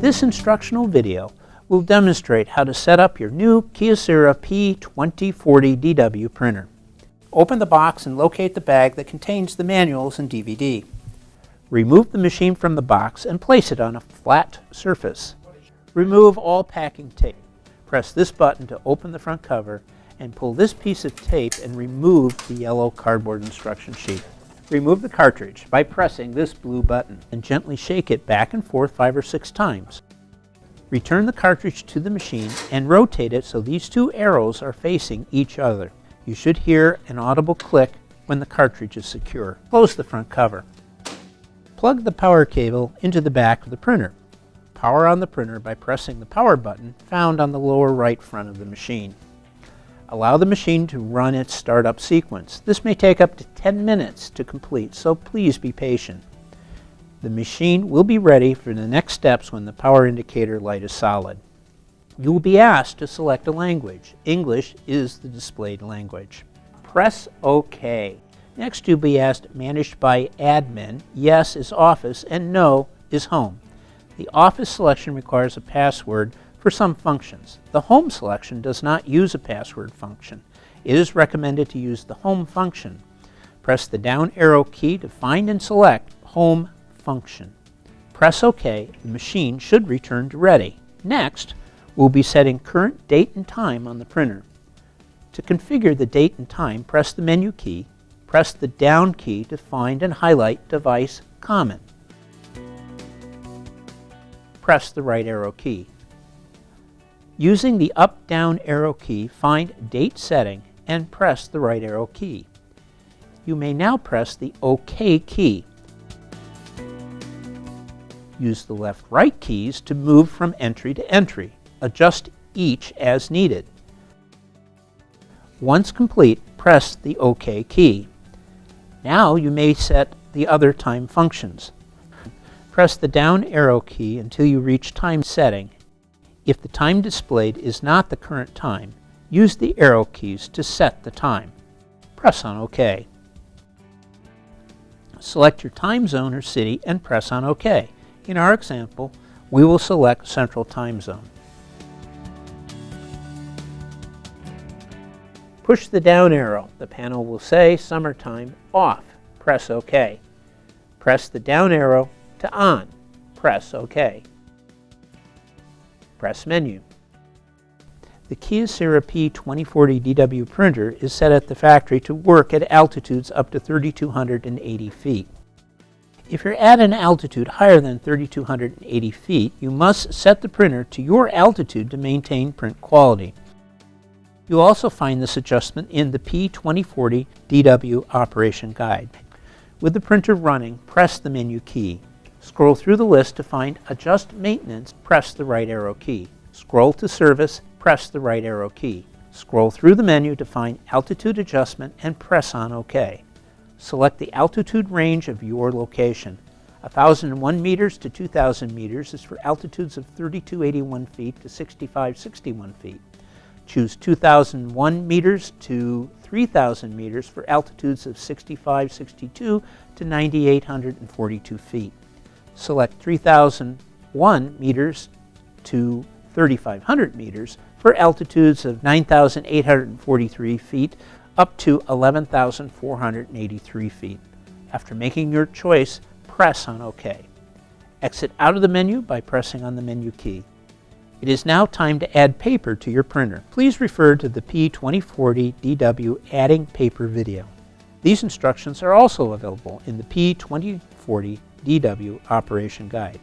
This instructional video will demonstrate how to set up your new Kyocera P2040dw printer. Open the box and locate the bag that contains the manuals and DVD. Remove the machine from the box and place it on a flat surface. Remove all packing tape. Press this button to open the front cover and pull this piece of tape and remove the yellow cardboard instruction sheet. Remove the cartridge by pressing this blue button and gently shake it back and forth 5 or 6 times. Return the cartridge to the machine and rotate it so these two arrows are facing each other. You should hear an audible click when the cartridge is secure. Close the front cover. Plug the power cable into the back of the printer. Power on the printer by pressing the power button found on the lower right front of the machine. Allow the machine to run its startup sequence. This may take up to 10 minutes to complete, so please be patient. The machine will be ready for the next steps when the power indicator light is solid. You will be asked to select a language. English is the displayed language. Press OK. Next, you'll be asked, managed by admin. Yes is office and no is home. The office selection requires a password for some functions. The home selection does not use a password function. It is recommended to use the home function. Press the down arrow key to find and select home function. Press OK. The machine should return to ready. Next, we'll be setting current date and time on the printer. To configure the date and time, press the menu key. Press the down key to find and highlight device comment. Press the right arrow key. Using the up-down arrow key, find date setting and press the right arrow key. You may now press the OK key. Use the left-right keys to move from entry to entry. Adjust each as needed. Once complete, press the OK key. Now you may set the other time functions. Press the down arrow key until you reach time setting. If the time displayed is not the current time, use the arrow keys to set the time. Press on OK. Select your time zone or city and press on OK. In our example, we will select Central Time Zone. Push the down arrow. The panel will say Summertime Off. Press OK. Press the down arrow to On. Press OK. Press Menu. The Kyocera P2040dw printer is set at the factory to work at altitudes up to 3,280 feet. If you're at an altitude higher than 3,280 feet, you must set the printer to your altitude to maintain print quality. You'll also find this adjustment in the P2040dw operation guide. With the printer running, press the menu key. Scroll through the list to find Adjust Maintenance, press the right arrow key. Scroll to Service, press the right arrow key. Scroll through the menu to find Altitude Adjustment and press on OK. Select the altitude range of your location. 1,001 meters to 2,000 meters is for altitudes of 3,281 feet to 6,561 feet. Choose 2,001 meters to 3,000 meters for altitudes of 6,562 to 9,842 feet. Select 3,001 meters to 3,500 meters for altitudes of 9,843 feet up to 11,483 feet. After making your choice, press on OK. Exit out of the menu by pressing on the menu key. It is now time to add paper to your printer. Please refer to the P2040dw Adding Paper video. These instructions are also available in the P2040dw Operation Guide.